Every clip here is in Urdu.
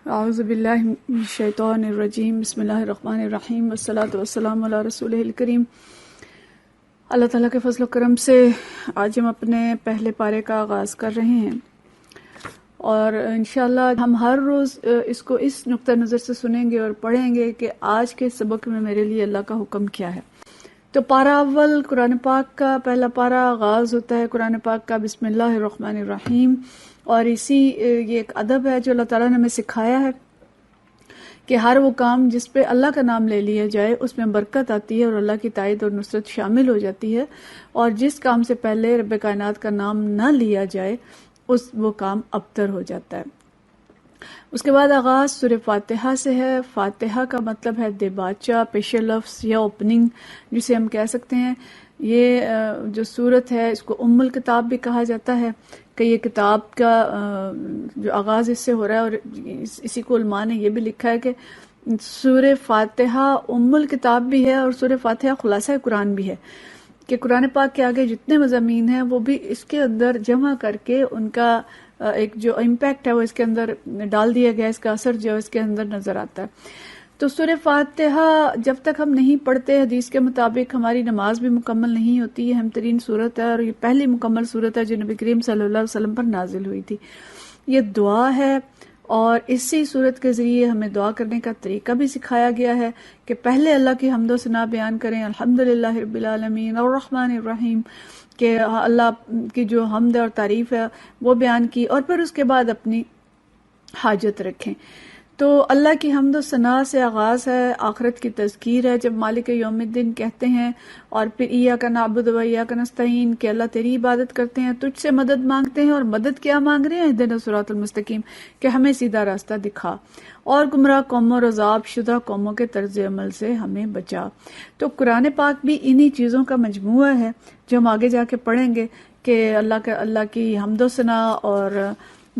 اعوذ باللہ من الشیطان الرجیم، بسم اللہ الرحمن الرحیم، والصلاة والسلام علی رسولہ الکریم۔ اللہ تعالیٰ کے فضل و کرم سے آج ہم اپنے پہلے پارے کا آغاز کر رہے ہیں، اور انشاءاللہ ہم ہر روز اس کو اس نقطہ نظر سے سنیں گے اور پڑھیں گے کہ آج کے سبق میں میرے لیے اللہ کا حکم کیا ہے۔ تو پارہ اول قرآن پاک کا پہلا پارہ آغاز ہوتا ہے قرآن پاک کا بسم اللہ الرحمن الرحیم، اور یہ ایک ادب ہے جو اللہ تعالیٰ نے ہمیں سکھایا ہے کہ ہر وہ کام جس پہ اللہ کا نام لے لیا جائے اس میں برکت آتی ہے اور اللہ کی تائید اور نصرت شامل ہو جاتی ہے، اور جس کام سے پہلے رب کائنات کا نام نہ لیا جائے وہ کام ابتر ہو جاتا ہے۔ اس کے بعد آغاز سورہ فاتحہ سے ہے۔ فاتحہ کا مطلب ہے دیباچہ، پیش لفظ یا اوپننگ جسے ہم کہہ سکتے ہیں۔ یہ جو سورت ہے اس کو ام الکتاب بھی کہا جاتا ہے کہ یہ کتاب کا جو آغاز اس سے ہو رہا ہے، اور اسی کو علماء نے یہ بھی لکھا ہے کہ سورہ فاتحہ ام الکتاب بھی ہے اور سورہ فاتحہ خلاصہ قرآن بھی ہے، کہ قرآن پاک کے آگے جتنے مضامین ہیں وہ بھی اس کے اندر جمع کر کے ان کا ایک جو امپیکٹ ہے وہ اس کے اندر ڈال دیا گیا، اس کا اثر جو اس کے اندر نظر آتا ہے۔ تو سورہ فاتحہ جب تک ہم نہیں پڑھتے حدیث کے مطابق ہماری نماز بھی مکمل نہیں ہوتی۔ یہ اہم ترین صورت ہے اور یہ پہلی مکمل صورت ہے جو نبی کریم صلی اللہ علیہ وسلم پر نازل ہوئی تھی۔ یہ دعا ہے، اور اسی صورت کے ذریعے ہمیں دعا کرنے کا طریقہ بھی سکھایا گیا ہے کہ پہلے اللہ کی حمد و ثنا بیان کریں، الحمدللہ رب العالمین الرحمن الرحیم، کہ اللہ کی جو حمد اور تعریف ہے وہ بیان کی، اور پھر اس کے بعد اپنی حاجت رکھیں۔ تو اللہ کی حمد و ثنا سے آغاز ہے، آخرت کی تذکیر ہے جب مالک یوم الدین کہتے ہیں، اور پھر ایاک نعبد و ایاک نستعین کہ اللہ تیری عبادت کرتے ہیں، تجھ سے مدد مانگتے ہیں، اور مدد کیا مانگ رہے ہیں؟ اہدنا الصراط المستقیم، کہ ہمیں سیدھا راستہ دکھا، اور گمراہ قوموں اور عذاب شدہ قوموں کے طرز عمل سے ہمیں بچا۔ تو قرآن پاک بھی انہی چیزوں کا مجموعہ ہے جو ہم آگے جا کے پڑھیں گے کہ اللہ کی حمد و ثنا اور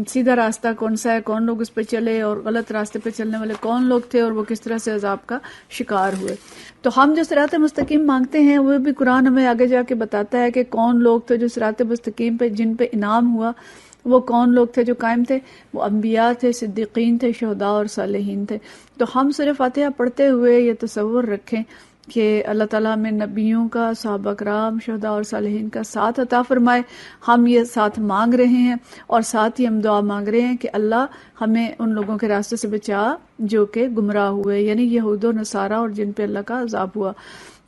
سیدھا راستہ کون سا ہے، کون لوگ اس پہ چلے، اور غلط راستے پہ چلنے والے کون لوگ تھے، اور وہ کس طرح سے عذاب کا شکار ہوئے۔ تو ہم جو صراط مستقیم مانگتے ہیں وہ بھی قرآن ہمیں آگے جا کے بتاتا ہے کہ کون لوگ تھے جو صراط مستقیم پہ جن پہ انعام ہوا، وہ کون لوگ تھے جو قائم تھے، وہ انبیاء تھے، صدیقین تھے، شہداء اور صالحین تھے۔ تو ہم سورہ فاتحہ پڑھتے ہوئے یہ تصور رکھیں کہ اللہ تعالیٰ ہمیں نبیوں کا، صحابہ کرام، شہداء اور صالحین کا ساتھ عطا فرمائے۔ ہم یہ ساتھ مانگ رہے ہیں، اور ساتھ ہی ہم دعا مانگ رہے ہیں کہ اللہ ہمیں ان لوگوں کے راستے سے بچا جو کہ گمراہ ہوئے، یعنی یہود و نصارہ، اور جن پہ اللہ کا عذاب ہوا۔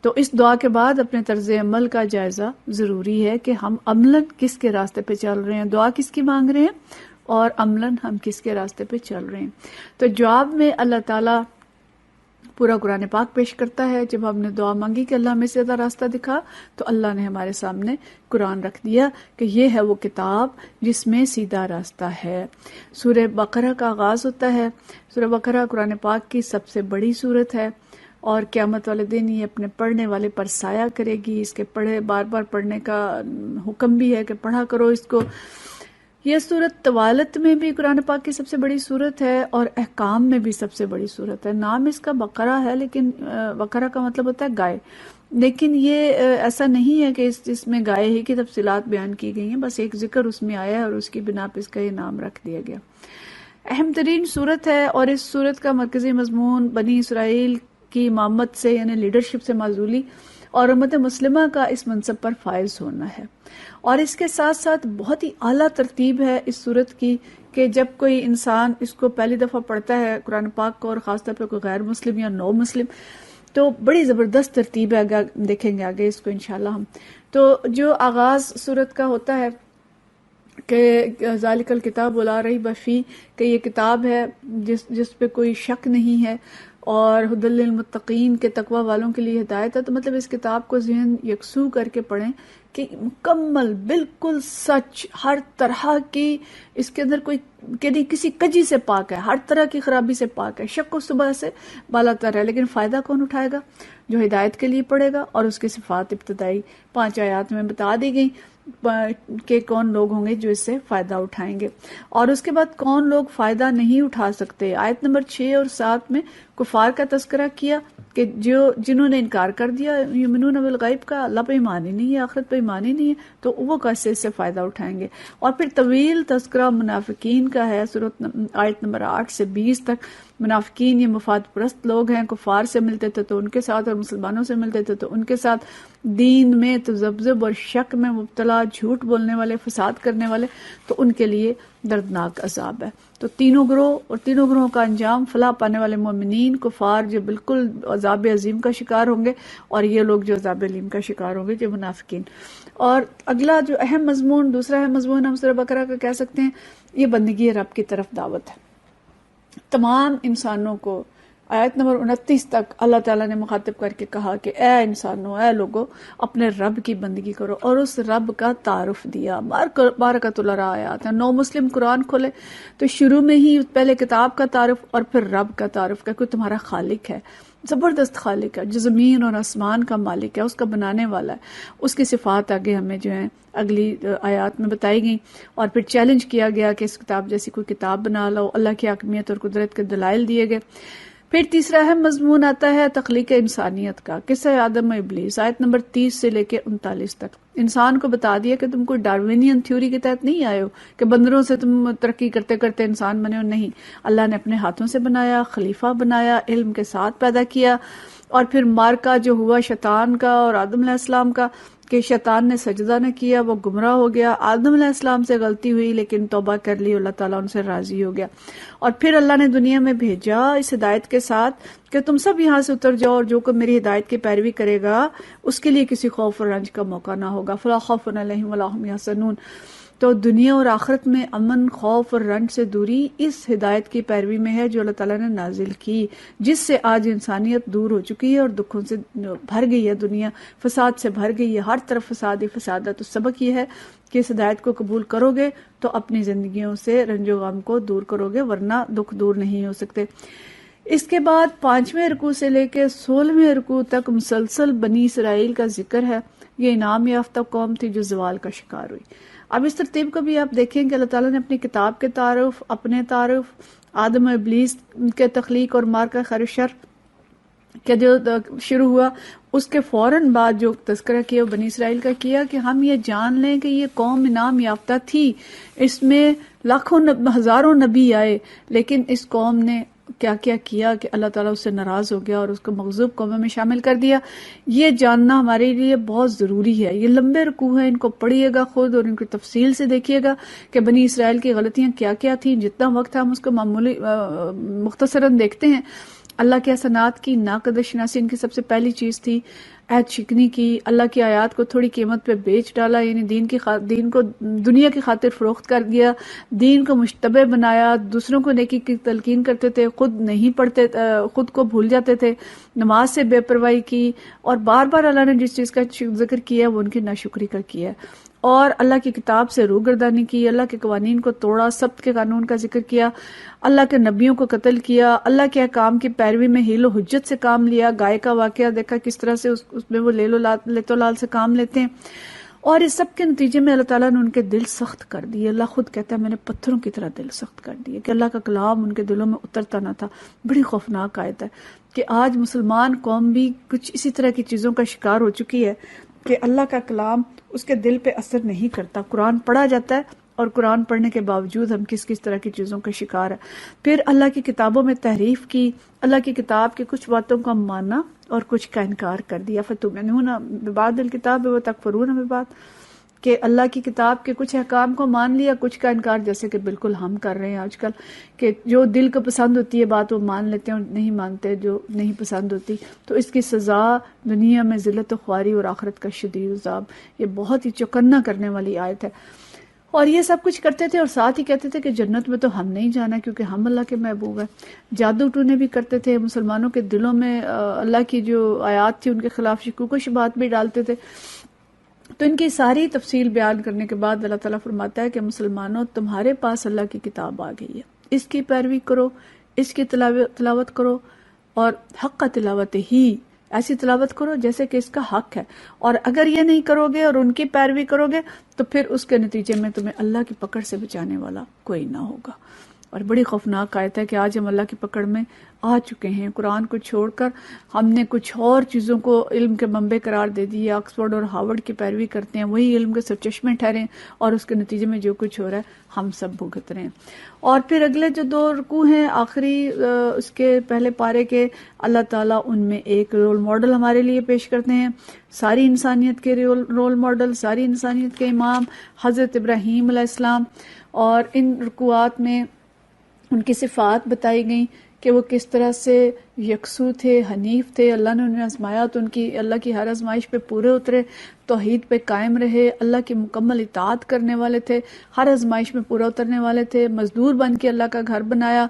تو اس دعا کے بعد اپنے طرز عمل کا جائزہ ضروری ہے کہ ہم عملاً کس کے راستے پہ چل رہے ہیں، دعا کس کی مانگ رہے ہیں، اور عملاً ہم کس کے راستے پہ چل رہے ہیں۔ تو جواب میں اللہ تعالیٰ پورا قرآن پاک پیش کرتا ہے۔ جب ہم نے دعا مانگی کہ اللہ ہمیں سیدھا راستہ دکھا، تو اللہ نے ہمارے سامنے قرآن رکھ دیا کہ یہ ہے وہ کتاب جس میں سیدھا راستہ ہے۔ سورہ بقرہ کا آغاز ہوتا ہے۔ سورہ بقرہ قرآن پاک کی سب سے بڑی سورت ہے، اور قیامت والے دن یہ اپنے پڑھنے والے پر سایہ کرے گی۔ اس کے بار بار پڑھنے کا حکم بھی ہے کہ پڑھا کرو اس کو۔ یہ سورت طوالت میں بھی قرآن پاک کی سب سے بڑی سورت ہے، اور احکام میں بھی سب سے بڑی سورت ہے۔ نام اس کا بقرہ ہے، لیکن بقرہ کا مطلب ہوتا ہے گائے، لیکن یہ ایسا نہیں ہے کہ اس میں گائے ہی کی تفصیلات بیان کی گئی ہیں، بس ایک ذکر اس میں آیا ہے اور اس کی بنا پہ اس کا یہ نام رکھ دیا گیا۔ اہم ترین سورت ہے، اور اس سورت کا مرکزی مضمون بنی اسرائیل کی امامت سے یعنی لیڈرشپ سے معزولی اور امت مسلمہ کا اس منصب پر فائز ہونا ہے۔ اور اس کے ساتھ ساتھ بہت ہی اعلیٰ ترتیب ہے اس سورت کی کہ جب کوئی انسان اس کو پہلی دفعہ پڑھتا ہے قرآن پاک کو، اور خاص طور پہ کوئی غیر مسلم یا نو مسلم، تو بڑی زبردست ترتیب ہے، دیکھیں گے آگے اس کو انشاءاللہ ہم۔ تو جو آغاز سورت کا ہوتا ہے کہ ذالک الکتاب لا ریب فیہ، کہ یہ کتاب ہے جس پہ کوئی شک نہیں ہے، اور ھدی للمتقین کے تقوی والوں کے لیے ہدایت ہے۔ تو مطلب اس کتاب کو ذہن یکسو کر کے پڑھیں کہ مکمل بالکل سچ، ہر طرح کی اس کے اندر کوئی کسی کجی سے پاک ہے، ہر طرح کی خرابی سے پاک ہے، شک و شبہ سے بالا تر ہے۔ لیکن فائدہ کون اٹھائے گا؟ جو ہدایت کے لیے پڑھے گا، اور اس کی صفات ابتدائی 5 آیات میں بتا دی گئی کہ کون لوگ ہوں گے جو اس سے فائدہ اٹھائیں گے، اور اس کے بعد کون لوگ فائدہ نہیں اٹھا سکتے۔ آیت نمبر 6 اور 7 میں کفار کا تذکرہ کیا، کہ جنہوں نے انکار کر دیا یؤمنون بالغیب کا، اللہ پہ ایمان ہی نہیں ہے، آخرت پہ ایمان ہی نہیں ہے، تو وہ کیسے اس سے فائدہ اٹھائیں گے؟ اور پھر طویل تذکرہ منافقین کا ہے، سورۃ آیت نمبر 8 سے 20 تک۔ منافقین یہ مفاد پرست لوگ ہیں، کفار سے ملتے تھے تو ان کے ساتھ، اور مسلمانوں سے ملتے تھے تو ان کے ساتھ، دین میں تذبذب اور شک میں مبتلا، جھوٹ بولنے والے، فساد کرنے والے، تو ان کے لیے دردناک عذاب ہے۔ تو تینوں گروہ اور تینوں گروہوں کا انجام، فلاح پانے والے مومنین، کفار جو بالکل عذاب عظیم کا شکار ہوں گے، اور یہ لوگ جو عذاب علیم کا شکار ہوں گے، جو منافقین۔ اور اگلا جو اہم مضمون، دوسرا اہم مضمون ہم سورہ بقرہ کا کہہ سکتے ہیں، یہ بندگی رب کی طرف دعوت ہے۔ تمام انسانوں کو آیت نمبر 29 تک اللہ تعالیٰ نے مخاطب کر کے کہا کہ اے انسانوں، اے لوگوں، اپنے رب کی بندگی کرو، اور اس رب کا تعارف دیا۔ بارکۃ اللہ آیات ہیں۔ نو مسلم قرآن کھولے تو شروع میں ہی پہلے کتاب کا تعارف اور پھر رب کا تعارف، کہ کوئی تمہارا خالق ہے، زبردست خالق ہے، جو زمین اور آسمان کا مالک ہے، اس کا بنانے والا ہے۔ اس کی صفات آگے ہمیں جو ہیں اگلی آیات میں بتائی گئیں، اور پھر چیلنج کیا گیا کہ اس کتاب جیسی کوئی کتاب بنا لو، اللہ کی حاکمیت اور قدرت کے دلائل دیے گئے۔ پھر تیسرا اہم مضمون آتا ہے تخلیق انسانیت کا، قصہ آدم و ابلیس، آیت نمبر 30 سے لے کے 39 تک۔ انسان کو بتا دیا کہ تم کوئی ڈاروینین تھیوری کے تحت نہیں آئے ہو کہ بندروں سے تم ترقی کرتے کرتے انسان بنے ہو، نہیں، اللہ نے اپنے ہاتھوں سے بنایا، خلیفہ بنایا، علم کے ساتھ پیدا کیا۔ اور پھر مارکا جو ہوا شیطان کا اور آدم علیہ السلام کا، کہ شیطان نے سجدہ نہ کیا، وہ گمراہ ہو گیا، آدم علیہ السلام سے غلطی ہوئی لیکن توبہ کر لی، اللہ تعالیٰ ان سے راضی ہو گیا۔ اور پھر اللہ نے دنیا میں بھیجا اس ہدایت کے ساتھ کہ تم سب یہاں سے اتر جاؤ، اور جو کوئی میری ہدایت کی پیروی کرے گا اس کے لیے کسی خوف اور رنج کا موقع نہ ہوگا، فلا خوف علیہم ولا هم یحزنون۔ تو دنیا اور آخرت میں امن، خوف اور رنج سے دوری اس ہدایت کی پیروی میں ہے جو اللہ تعالیٰ نے نازل کی، جس سے آج انسانیت دور ہو چکی ہے اور دکھوں سے بھر گئی ہے، دنیا فساد سے بھر گئی ہے، ہر طرف فساد ہی فساد ہے۔ تو سبق یہ ہے کہ اس ہدایت کو قبول کرو گے تو اپنی زندگیوں سے رنج و غم کو دور کرو گے، ورنہ دکھ دور نہیں ہو سکتے۔ اس کے بعد 5ویں رکوع سے لے کے 16ویں رکوع تک مسلسل بنی اسرائیل کا ذکر ہے۔ یہ انعام یافتہ قوم تھی جو زوال کا شکار ہوئی۔ اب اس ترتیب کو بھی آپ دیکھیں کہ اللہ تعالیٰ نے اپنی کتاب کے تعارف، اپنے تعارف، آدم و ابلیس کے تخلیق اور مارکہ خیر و شر کہ جو شروع ہوا، اس کے فوراً بعد جو تذکرہ کیا وہ بنی اسرائیل کا کیا، کہ ہم یہ جان لیں کہ یہ قوم انعام یافتہ تھی، اس میں لاکھوں ہزاروں نبی آئے، لیکن اس قوم نے کیا کیا کیا کہ اللہ تعالیٰ اس سے ناراض ہو گیا اور اس کو مغضوب قوموں میں شامل کر دیا۔ یہ جاننا ہمارے لیے بہت ضروری ہے۔ یہ لمبے رکوع ہیں، ان کو پڑھیے گا خود اور ان کی تفصیل سے دیکھیے گا کہ بنی اسرائیل کی غلطیاں کیا کیا تھیں۔ جتنا وقت ہے ہم اس کو معمولی مختصراً دیکھتے ہیں۔ اللہ کے احسانات کی ناقدر شناسی ان کی سب سے پہلی چیز تھی، عہد شکنی کی، اللہ کی آیات کو تھوڑی قیمت پہ بیچ ڈالا، یعنی دین کو دنیا کی خاطر فروخت کر دیا، دین کو مشتبہ بنایا، دوسروں کو نیکی کی تلقین کرتے تھے، خود نہیں پڑھتے، خود کو بھول جاتے تھے، نماز سے بے پرواہی کی، اور بار بار اللہ نے جس چیز کا ذکر کیا وہ ان کی ناشکری کا کیا، اور اللہ کی کتاب سے روگردانی کی، اللہ کے قوانین کو توڑا، سبت کے قانون کا ذکر کیا، اللہ کے نبیوں کو قتل کیا، اللہ کے احکام کی پیروی میں حیل و حجت سے کام لیا۔ گائے کا واقعہ دیکھا کس طرح سے اس میں وہ لیت و لال سے کام لیتے ہیں، اور اس سب کے نتیجے میں اللہ تعالیٰ نے ان کے دل سخت کر دیے۔ اللہ خود کہتا ہے میں نے پتھروں کی طرح دل سخت کر دیے، کہ اللہ کا کلام ان کے دلوں میں اترتا نہ تھا۔ بڑی خوفناک آیت ہے کہ آج مسلمان قوم بھی کچھ اسی طرح کی چیزوں کا شکار ہو چکی ہے کہ اللہ کا کلام اس کے دل پہ اثر نہیں کرتا۔ قرآن پڑھا جاتا ہے اور قرآن پڑھنے کے باوجود ہم کس کس طرح کی چیزوں کا شکار ہے۔ پھر اللہ کی کتابوں میں تحریف کی، اللہ کی کتاب کی کچھ باتوں کا مانا اور کچھ کا انکار کر دیا۔ فتؤمنون ببعض الکتاب وتکفرون ببعض، کہ اللہ کی کتاب کے کچھ احکام کو مان لیا، کچھ کا انکار، جیسے کہ بالکل ہم کر رہے ہیں آج کل، کہ جو دل کو پسند ہوتی ہے بات وہ مان لیتے ہیں اور نہیں مانتے جو نہیں پسند ہوتی۔ تو اس کی سزا دنیا میں ذلت و خواری اور آخرت کا شدید عذاب۔ یہ بہت ہی چوکنا کرنے والی آیت ہے۔ اور یہ سب کچھ کرتے تھے اور ساتھ ہی کہتے تھے کہ جنت میں تو ہم نہیں جانا کیونکہ ہم اللہ کے محبوب ہیں۔ جادو ٹونے بھی کرتے تھے، مسلمانوں کے دلوں میں اللہ کی جو آیات تھی ان کے خلاف شکوک و شبہات بھی ڈالتے تھے۔ تو ان کی ساری تفصیل بیان کرنے کے بعد اللہ تعالیٰ فرماتا ہے کہ مسلمانوں تمہارے پاس اللہ کی کتاب آ گئی ہے، اس کی پیروی کرو، اس کی تلاوت کرو، اور حق کا تلاوت ہی، ایسی تلاوت کرو جیسے کہ اس کا حق ہے۔ اور اگر یہ نہیں کرو گے اور ان کی پیروی کرو گے تو پھر اس کے نتیجے میں تمہیں اللہ کی پکڑ سے بچانے والا کوئی نہ ہوگا۔ اور بڑی خوفناک آیت ہے کہ آج ہم اللہ کی پکڑ میں آ چکے ہیں. قرآن کو چھوڑ کر ہم نے کچھ اور چیزوں کو علم کے منبع قرار دے دی. آکسفورڈ اور ہارورڈ کی پیروی کرتے ہیں, وہی علم کے سرچشمے ٹھہرے, اور اس کے نتیجے میں جو کچھ ہو رہا ہے ہم سب بھگت رہے ہیں. اور پھر اگلے جو 2 رکوع ہیں آخری اس کے پہلے پارے کے, اللہ تعالیٰ ان میں ایک رول ماڈل ہمارے لیے پیش کرتے ہیں, ساری انسانیت کے رول ماڈل, ساری انسانیت کے امام حضرت ابراہیم علیہ السلام. اور ان رکوعات میں ان کی صفات بتائی گئیں کہ وہ کس طرح سے یکسو تھے, حنیف تھے, اللہ نے انہیں آزمایا تو ان کی اللہ کی ہر آزمائش پہ پورے اترے, توحید پہ قائم رہے, اللہ کی مکمل اطاعت کرنے والے تھے, ہر آزمائش میں پورا اترنے والے تھے, مزدور بن کے اللہ کا گھر بنایا,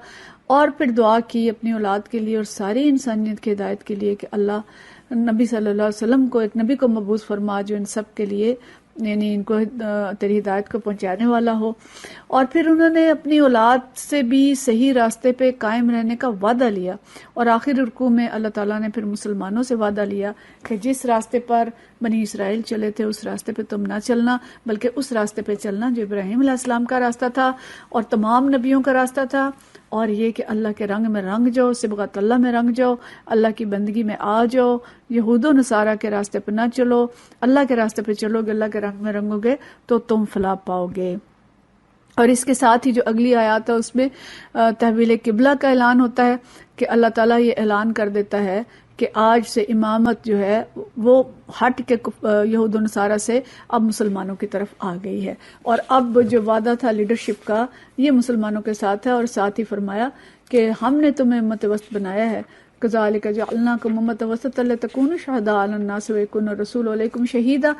اور پھر دعا کی اپنی اولاد کے لیے اور ساری انسانیت کی ہدایت کے لیے کہ اللہ نبی صلی اللہ علیہ وسلم کو, ایک نبی کو مبعوث فرما جو ان سب کے لیے یعنی ان کو تیری ہدایت کو پہنچانے والا ہو. اور پھر انہوں نے اپنی اولاد سے بھی صحیح راستے پہ قائم رہنے کا وعدہ لیا, اور آخر رکوع میں اللہ تعالیٰ نے پھر مسلمانوں سے وعدہ لیا کہ جس راستے پر بنی اسرائیل چلے تھے اس راستے پہ تم نہ چلنا, بلکہ اس راستے پہ چلنا جو ابراہیم علیہ السلام کا راستہ تھا اور تمام نبیوں کا راستہ تھا, اور یہ کہ اللہ کے رنگ میں رنگ جاؤ, صبغت اللہ میں رنگ جاؤ, اللہ کی بندگی میں آ جاؤ, یہود و نصارہ کے راستے پہ نہ چلو, اللہ کے راستے پہ چلو گے, اللہ کے رنگ میں رنگو گے تو تم فلاح پاؤ گے. اور اس کے ساتھ ہی جو اگلی آیات ہے اس میں تحویل قبلہ کا اعلان ہوتا ہے کہ اللہ تعالیٰ یہ اعلان کر دیتا ہے کہ آج سے امامت جو ہے وہ ہٹ کے یہود و نصارہ سے اب مسلمانوں کی طرف آ گئی ہے, اور اب جو وعدہ تھا لیڈرشپ کا یہ مسلمانوں کے ساتھ ہے. اور ساتھ ہی فرمایا کہ ہم نے تمہیں امت وسط بنایا ہے, کذالک جعلناکم امۃ وسطا لتکونوا شہداء علی الناس ویکون الرسول علیکم شہیدا,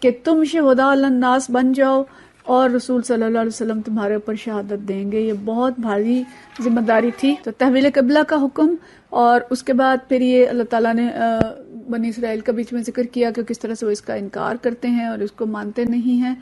کہ تم شہداء علی الناس بن جاؤ اور رسول صلی اللہ علیہ وسلم تمہارے اوپر شہادت دیں گے. یہ بہت بھاری ذمہ داری تھی. تو تحویل قبلہ کا حکم, اور اس کے بعد پھر یہ اللہ تعالیٰ نے بنی اسرائیل کا بیچ میں ذکر کیا کہ کس طرح سے وہ اس کا انکار کرتے ہیں اور اس کو مانتے نہیں ہیں.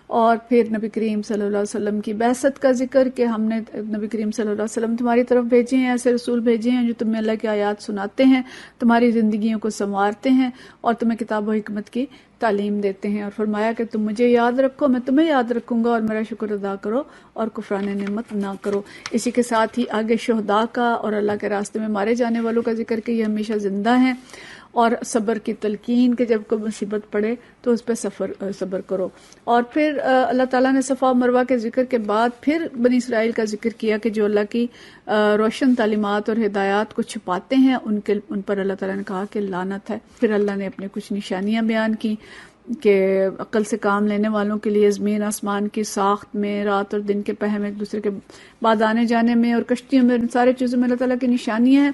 اور پھر نبی کریم صلی اللہ علیہ وسلم کی بعثت کا ذکر کہ ہم نے نبی کریم صلی اللہ علیہ وسلم تمہاری طرف بھیجے ہیں, ایسے رسول بھیجے ہیں جو تمہیں اللہ کی آیات سناتے ہیں, تمہاری زندگیوں کو سنوارتے ہیں اور تمہیں کتاب و حکمت کی تعلیم دیتے ہیں. اور فرمایا کہ تم مجھے یاد رکھو, میں تمہیں یاد رکھوں گا, اور میرا شکر ادا کرو اور کفران نعمت نہ کرو. اسی کے ساتھ ہی آگے شہداء کا اور اللہ کے راستے میں مارے جانے والوں کا ذکر کہ یہ ہمیشہ زندہ ہیں, اور صبر کی تلقین کہ جب کوئی مصیبت پڑے تو اس پہ صبر کرو. اور پھر اللہ تعالیٰ نے صفا و مروہ کے ذکر کے بعد پھر بنی اسرائیل کا ذکر کیا کہ جو اللہ کی روشن تعلیمات اور ہدایات کو چھپاتے ہیں ان پر اللہ تعالیٰ نے کہا کہ لعنت ہے. پھر اللہ نے اپنے کچھ نشانیاں بیان کی کہ عقل سے کام لینے والوں کے لیے زمین آسمان کی ساخت میں, رات اور دن کے پہم ایک دوسرے کے بعد آنے جانے میں, اور کشتیوں میں, ان سارے چیزوں میں اللہ تعالیٰ کی نشانیاں ہیں.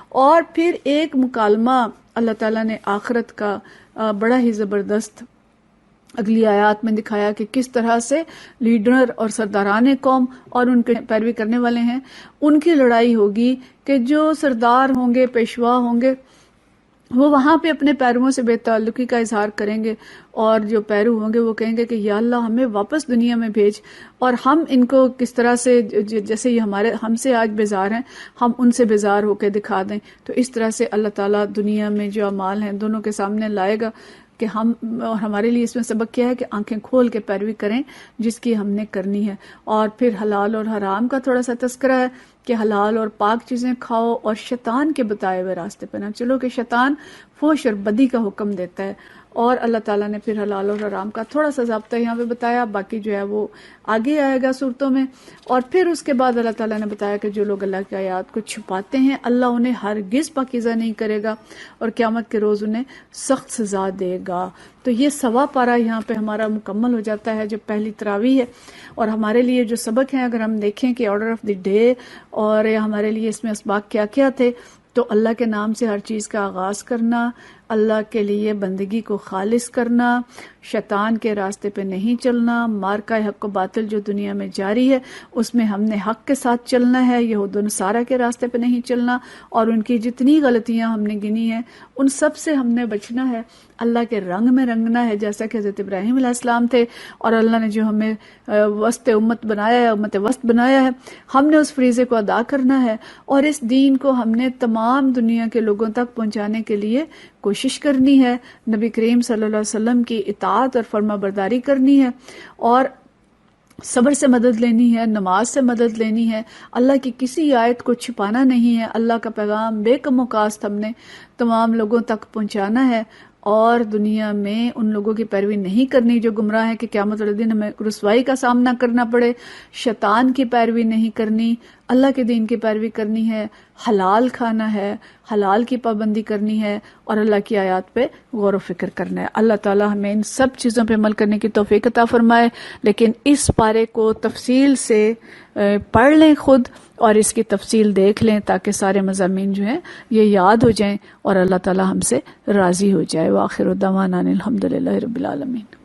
اور پھر ایک مکالمہ اللہ تعالیٰ نے آخرت کا بڑا ہی زبردست اگلی آیات میں دکھایا کہ کس طرح سے لیڈر اور سرداران قوم اور ان کے پیروی کرنے والے ہیں ان کی لڑائی ہوگی, کہ جو سردار ہوں گے, پیشوا ہوں گے, وہ وہاں پہ اپنے پیرووں سے بے تعلقی کا اظہار کریں گے, اور جو پیرو ہوں گے وہ کہیں گے کہ یا اللہ ہمیں واپس دنیا میں بھیج, اور ہم ان کو کس طرح سے جیسے یہ ہم سے آج بیزار ہیں ہم ان سے بیزار ہو کے دکھا دیں. تو اس طرح سے اللہ تعالیٰ دنیا میں جو اعمال ہیں دونوں کے سامنے لائے گا کہ ہم, اور ہمارے لیے اس میں سبق کیا ہے کہ آنکھیں کھول کے پیروی کریں جس کی ہم نے کرنی ہے. اور پھر حلال اور حرام کا تھوڑا سا تذکرہ ہے کہ حلال اور پاک چیزیں کھاؤ اور شیطان کے بتائے ہوئے راستے پہ نہ چلو, کہ شیطان فحش اور بدی کا حکم دیتا ہے. اور اللہ تعالیٰ نے پھر حلال اور حرام کا تھوڑا سا ضابطہ یہاں پہ بتایا, باقی جو ہے وہ آگے آئے گا صورتوں میں. اور پھر اس کے بعد اللہ تعالیٰ نے بتایا کہ جو لوگ اللہ کی آیات کو چھپاتے ہیں اللہ انہیں ہرگز پاکیزہ نہیں کرے گا, اور قیامت کے روز انہیں سخت سزا دے گا. تو یہ سوا پارہ یہاں پہ ہمارا مکمل ہو جاتا ہے جو پہلی تراویح ہے. اور ہمارے لیے جو سبق ہیں اگر ہم دیکھیں کہ آرڈر آف دی ڈے اور ہمارے لیے اس میں اسباق کیا کیا تھے, تو اللہ کے نام سے ہر چیز کا آغاز کرنا, اللہ کے لیے بندگی کو خالص کرنا, شیطان کے راستے پہ نہیں چلنا, مارکہ حق و باطل جو دنیا میں جاری ہے اس میں ہم نے حق کے ساتھ چلنا ہے, یہود و نصارہ کے راستے پہ نہیں چلنا, اور ان کی جتنی غلطیاں ہم نے گنی ہیں ان سب سے ہم نے بچنا ہے, اللہ کے رنگ میں رنگنا ہے جیسا کہ حضرت ابراہیم علیہ السلام تھے. اور اللہ نے جو ہمیں وسط امت بنایا ہے, امت وسط بنایا ہے, ہم نے اس فریضے کو ادا کرنا ہے, اور اس دین کو ہم نے تمام دنیا کے لوگوں تک پہنچانے کے لیے کوشش کرنی ہے, نبی کریم صلی اللہ علیہ وسلم کی اطاعت اور فرما برداری کرنی ہے. اور صبر سے مدد لینی ہے، نماز سے مدد لینی ہے، اللہ کی کسی آیت کو چھپانا نہیں ہے، اللہ کا پیغام بے کم و کاست ہم نے تمام لوگوں تک پہنچانا ہے، اور دنیا میں ان لوگوں کی پیروی نہیں کرنی جو گمراہ ہیں کہ قیامت والے دن ہمیں رسوائی کا سامنا کرنا پڑے، شیطان کی پیروی نہیں کرنی، اللہ کے دین کی پیروی کرنی ہے، حلال کھانا ہے، حلال کی پابندی کرنی ہے، اور اللہ کی آیات پہ غور و فکر کرنا ہے۔ اللہ تعالی ہمیں ان سب چیزوں پہ عمل کرنے کی توفیق عطا فرمائے۔ لیکن اس پارے کو تفصیل سے پڑھ لیں خود، اور اس کی تفصیل دیکھ لیں تاکہ سارے مضامین جو ہیں یہ یاد ہو جائیں اور اللہ تعالی ہم سے راضی ہو جائے۔ وآخر دعوانا الحمدللہ رب العالمین۔